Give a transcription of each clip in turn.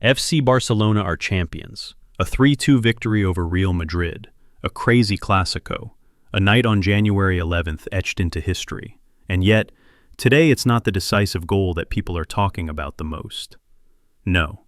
FC Barcelona are champions. A 3-2 victory over Real Madrid. A crazy Clásico. A night on January 11th etched into history. And yet, today it's not the decisive goal that people are talking about the most. No.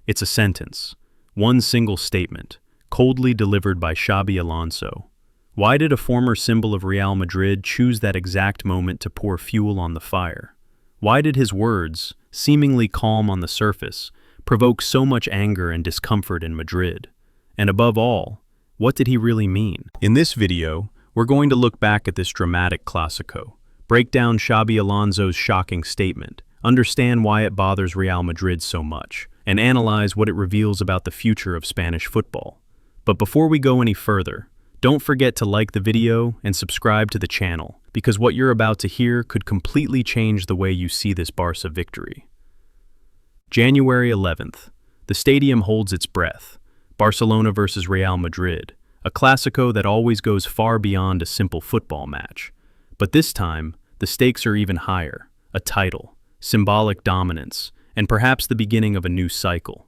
It's a sentence. One single statement, coldly delivered by Xabi Alonso. Why did a former symbol of Real Madrid choose that exact moment to pour fuel on the fire? Why did his words, seemingly calm on the surface, provoke so much anger and discomfort in Madrid? And above all, what did he really mean? In this video, we're going to look back at this dramatic Clásico, break down Xabi Alonso's shocking statement, understand why it bothers Real Madrid so much, and analyze what it reveals about the future of Spanish football. But before we go any further, don't forget to like the video and subscribe to the channel, because what you're about to hear could completely change the way you see this Barca victory. January 11th. The stadium holds its breath. Barcelona versus Real Madrid, a Clásico that always goes far beyond a simple football match. But this time, the stakes are even higher. A title, symbolic dominance, and perhaps the beginning of a new cycle.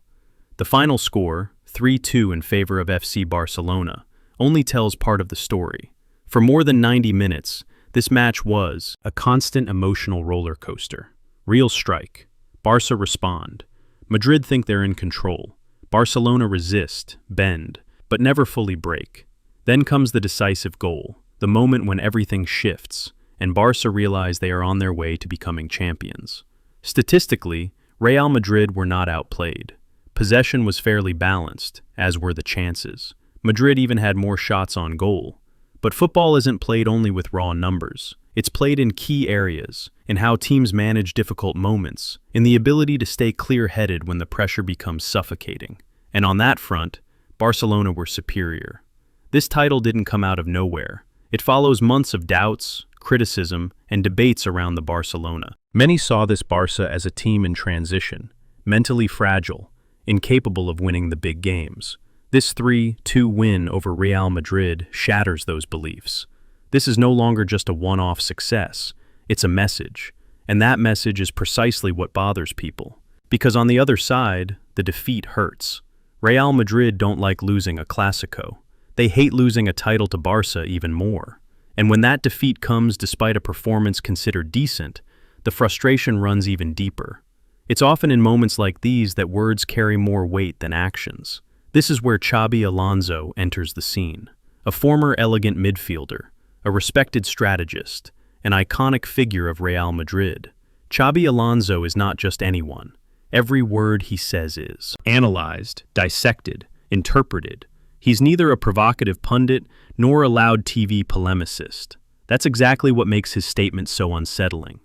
The final score, 3-2 in favor of FC Barcelona, only tells part of the story. For more than 90 minutes, this match was a constant emotional roller coaster. Real strike. Barca respond. Madrid think they're in control. Barcelona resist, bend, but never fully break. Then comes the decisive goal, the moment when everything shifts, and Barca realize they are on their way to becoming champions. Statistically, Real Madrid were not outplayed. Possession was fairly balanced, as were the chances. Madrid even had more shots on goal. But football isn't played only with raw numbers. It's played in key areas, in how teams manage difficult moments, in the ability to stay clear-headed when the pressure becomes suffocating. And on that front, Barcelona were superior. This title didn't come out of nowhere. It follows months of doubts, criticism, and debates around the Barcelona. Many saw this Barca as a team in transition, mentally fragile, incapable of winning the big games. This 3-2 win over Real Madrid shatters those beliefs. This is no longer just a one-off success. It's a message, and that message is precisely what bothers people. Because on the other side, the defeat hurts. Real Madrid don't like losing a Clásico. They hate losing a title to Barca even more. And when that defeat comes despite a performance considered decent, the frustration runs even deeper. It's often in moments like these that words carry more weight than actions. This is where Xabi Alonso enters the scene. A former elegant midfielder, a respected strategist, an iconic figure of Real Madrid. Xabi Alonso is not just anyone. Every word he says is analyzed, dissected, interpreted. He's neither a provocative pundit nor a loud TV polemicist. That's exactly what makes his statement so unsettling.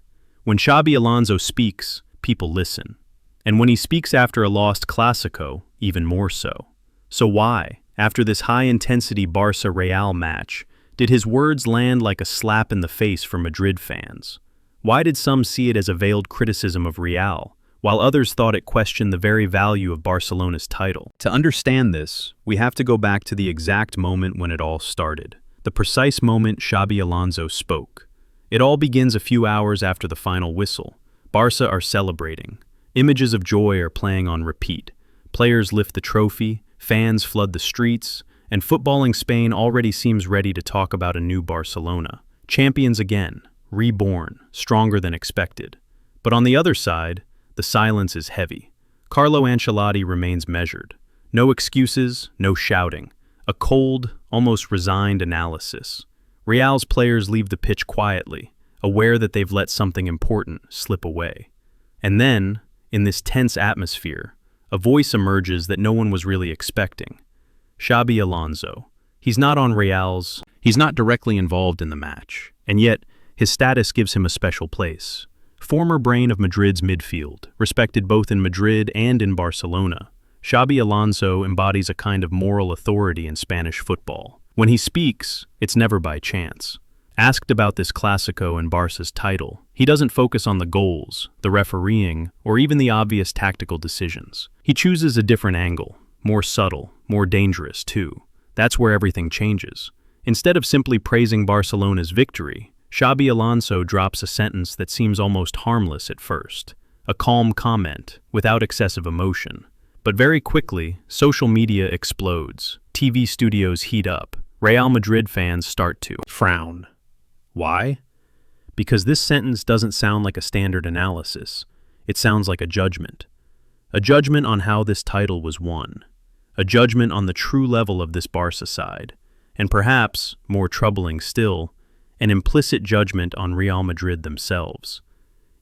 When Xabi Alonso speaks, people listen. And when he speaks after a lost Clásico, even more so. So why, after this high-intensity Barca-Real match, did his words land like a slap in the face for Madrid fans? Why did some see it as a veiled criticism of Real, while others thought it questioned the very value of Barcelona's title? To understand this, we have to go back to the exact moment when it all started, the precise moment Xabi Alonso spoke. It all begins a few hours after the final whistle. Barca are celebrating. Images of joy are playing on repeat. Players lift the trophy, fans flood the streets, and footballing Spain already seems ready to talk about a new Barcelona. Champions again, reborn, stronger than expected. But on the other side, the silence is heavy. Carlo Ancelotti remains measured. No excuses, no shouting. A cold, almost resigned analysis. Real's players leave the pitch quietly, aware that they've let something important slip away. And then, in this tense atmosphere, a voice emerges that no one was really expecting. Xabi Alonso. He's not directly involved in the match, and yet his status gives him a special place. Former brain of Madrid's midfield, respected both in Madrid and in Barcelona, Xabi Alonso embodies a kind of moral authority in Spanish football. When he speaks, it's never by chance. Asked about this Clásico and Barca's title, he doesn't focus on the goals, the refereeing, or even the obvious tactical decisions. He chooses a different angle, more subtle, more dangerous too. That's where everything changes. Instead of simply praising Barcelona's victory, Xabi Alonso drops a sentence that seems almost harmless at first. A calm comment, without excessive emotion. But very quickly, social media explodes, TV studios heat up, Real Madrid fans start to frown. Why? Because this sentence doesn't sound like a standard analysis. It sounds like a judgment. A judgment on how this title was won. A judgment on the true level of this Barca side. And perhaps, more troubling still, an implicit judgment on Real Madrid themselves.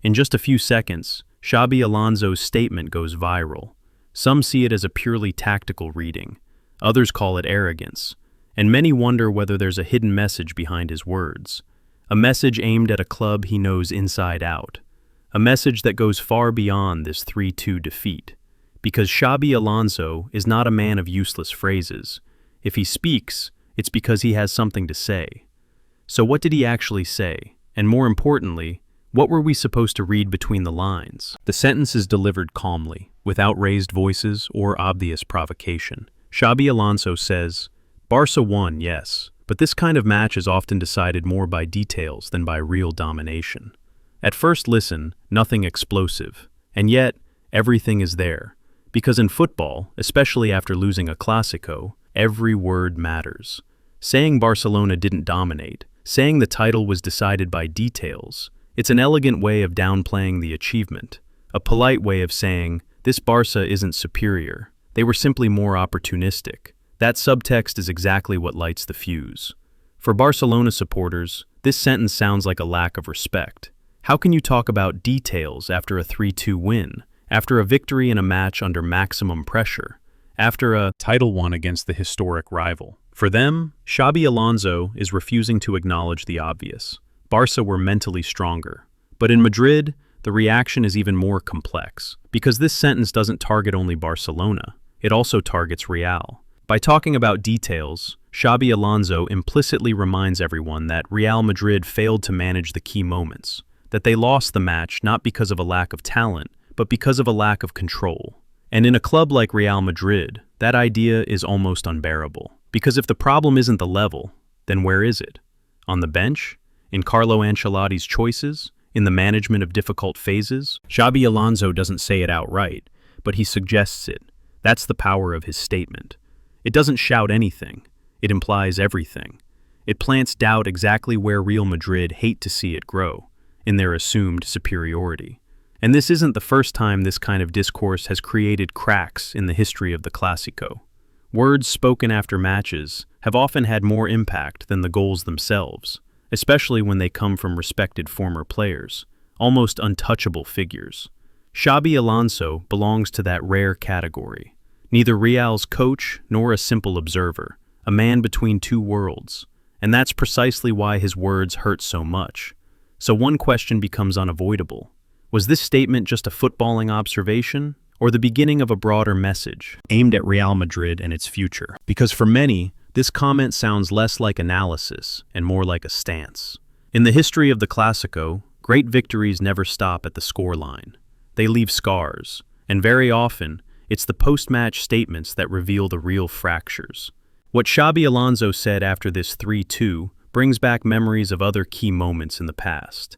In just a few seconds, Xabi Alonso's statement goes viral. Some see it as a purely tactical reading. Others call it arrogance. And many wonder whether there's a hidden message behind his words. A message aimed at a club he knows inside out. A message that goes far beyond this 3-2 defeat. Because Xabi Alonso is not a man of useless phrases. If he speaks, it's because he has something to say. So what did he actually say? And more importantly, what were we supposed to read between the lines? The sentence is delivered calmly, without raised voices or obvious provocation. Xabi Alonso says, "Barca won, yes, but this kind of match is often decided more by details than by real domination." At first listen, nothing explosive, and yet everything is there. Because in football, especially after losing a Clásico, every word matters. Saying Barcelona didn't dominate, saying the title was decided by details, it's an elegant way of downplaying the achievement, a polite way of saying, this Barca isn't superior, they were simply more opportunistic. That subtext is exactly what lights the fuse. For Barcelona supporters, this sentence sounds like a lack of respect. How can you talk about details after a 3-2 win, after a victory in a match under maximum pressure, after a title won against the historic rival? For them, Xabi Alonso is refusing to acknowledge the obvious. Barca were mentally stronger. But in Madrid, the reaction is even more complex, because this sentence doesn't target only Barcelona, it also targets Real. By talking about details, Xabi Alonso implicitly reminds everyone that Real Madrid failed to manage the key moments, that they lost the match not because of a lack of talent, but because of a lack of control. And in a club like Real Madrid, that idea is almost unbearable. Because if the problem isn't the level, then where is it? On the bench? In Carlo Ancelotti's choices? In the management of difficult phases? Xabi Alonso doesn't say it outright, but he suggests it. That's the power of his statement. It doesn't shout anything. It implies everything. It plants doubt exactly where Real Madrid hate to see it grow, in their assumed superiority. And this isn't the first time this kind of discourse has created cracks in the history of the Clásico. Words spoken after matches have often had more impact than the goals themselves, especially when they come from respected former players, almost untouchable figures. Xabi Alonso belongs to that rare category. Neither Real's coach nor a simple observer, a man between two worlds. And that's precisely why his words hurt so much. So one question becomes unavoidable. Was this statement just a footballing observation, or the beginning of a broader message aimed at Real Madrid and its future? Because for many, this comment sounds less like analysis and more like a stance. In the history of the Clásico, great victories never stop at the scoreline. They leave scars, and very often, it's the post-match statements that reveal the real fractures. What Xabi Alonso said after this 3-2 brings back memories of other key moments in the past.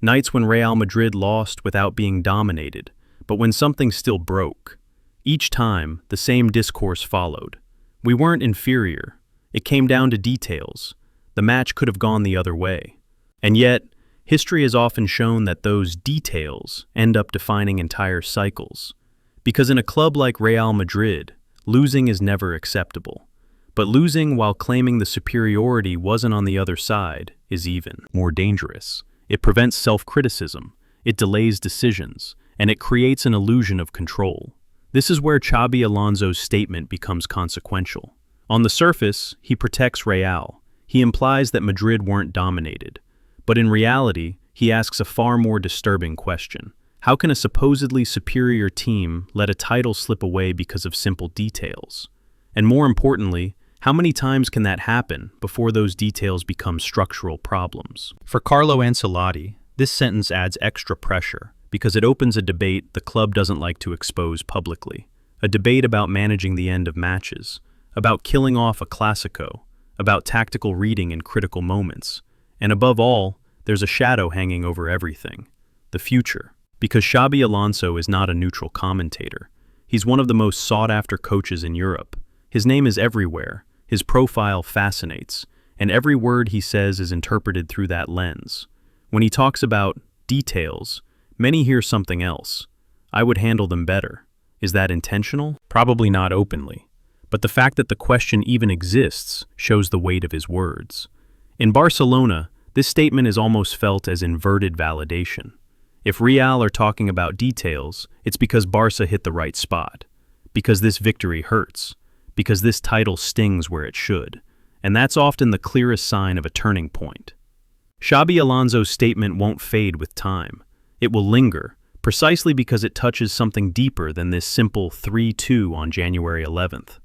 Nights when Real Madrid lost without being dominated, but when something still broke. Each time, the same discourse followed. We weren't inferior. It came down to details. The match could have gone the other way. And yet, history has often shown that those details end up defining entire cycles. Because in a club like Real Madrid, losing is never acceptable. But losing while claiming the superiority wasn't on the other side is even more dangerous. It prevents self-criticism, it delays decisions, and it creates an illusion of control. This is where Xabi Alonso's statement becomes consequential. On the surface, he protects Real. He implies that Madrid weren't dominated. But in reality, he asks a far more disturbing question. How can a supposedly superior team let a title slip away because of simple details? And more importantly, how many times can that happen before those details become structural problems? For Carlo Ancelotti, this sentence adds extra pressure because it opens a debate the club doesn't like to expose publicly. A debate about managing the end of matches, about killing off a Clásico, about tactical reading in critical moments. And above all, there's a shadow hanging over everything: the future. Because Xabi Alonso is not a neutral commentator. He's one of the most sought-after coaches in Europe. His name is everywhere, his profile fascinates, and every word he says is interpreted through that lens. When he talks about details, many hear something else. I would handle them better. Is that intentional? Probably not openly. But the fact that the question even exists shows the weight of his words. In Barcelona, this statement is almost felt as inverted validation. If Real are talking about details, it's because Barca hit the right spot, because this victory hurts, because this title stings where it should, and that's often the clearest sign of a turning point. Xabi Alonso's statement won't fade with time. It will linger, precisely because it touches something deeper than this simple 3-2 on January 11th.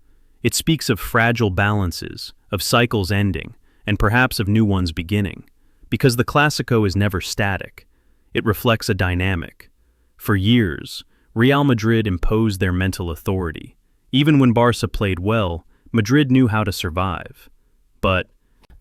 It speaks of fragile balances, of cycles ending, and perhaps of new ones beginning, because the Clásico is never static. It reflects a dynamic. For years, Real Madrid imposed their mental authority. Even when Barca played well, Madrid knew how to survive. But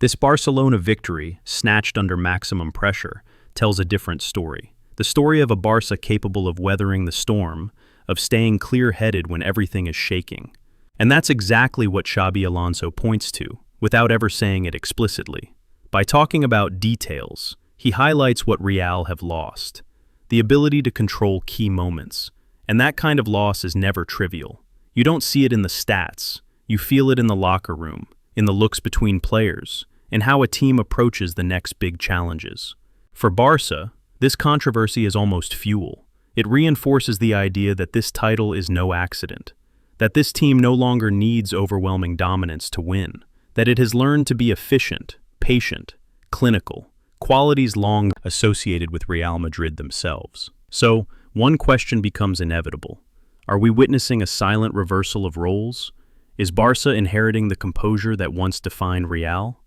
this Barcelona victory, snatched under maximum pressure, tells a different story. The story of a Barca capable of weathering the storm, of staying clear-headed when everything is shaking. And that's exactly what Xabi Alonso points to, without ever saying it explicitly. By talking about details, he highlights what Real have lost, the ability to control key moments. And that kind of loss is never trivial. You don't see it in the stats, you feel it in the locker room, in the looks between players, and how a team approaches the next big challenges. For Barca, this controversy is almost fuel. It reinforces the idea that this title is no accident, that this team no longer needs overwhelming dominance to win, that it has learned to be efficient, patient, clinical, qualities long associated with Real Madrid themselves. So, one question becomes inevitable. Are we witnessing a silent reversal of roles? Is Barca inheriting the composure that once defined Real?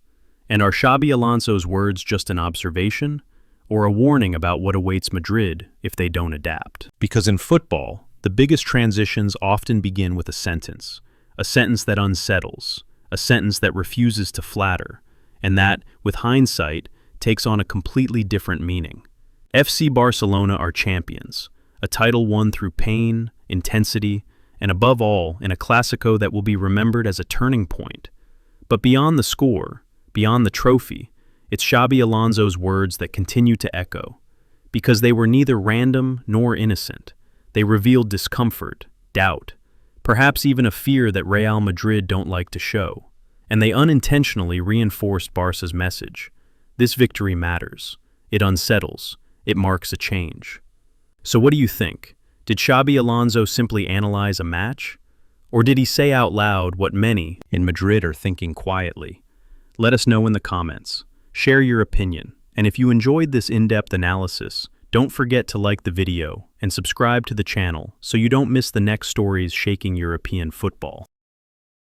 And are Xabi Alonso's words just an observation, or a warning about what awaits Madrid if they don't adapt? Because in football, the biggest transitions often begin with a sentence that unsettles, a sentence that refuses to flatter, and that, with hindsight, takes on a completely different meaning. FC Barcelona are champions, a title won through pain, intensity, and above all, in a Clásico that will be remembered as a turning point. But beyond the score, beyond the trophy, it's Xabi Alonso's words that continue to echo, because they were neither random nor innocent. They revealed discomfort, doubt, perhaps even a fear that Real Madrid don't like to show, and they unintentionally reinforced Barca's message. This victory matters. It unsettles. It marks a change. So what do you think? Did Xabi Alonso simply analyze a match? Or did he say out loud what many in Madrid are thinking quietly? Let us know in the comments. Share your opinion. And if you enjoyed this in-depth analysis, don't forget to like the video and subscribe to the channel so you don't miss the next stories shaking European football.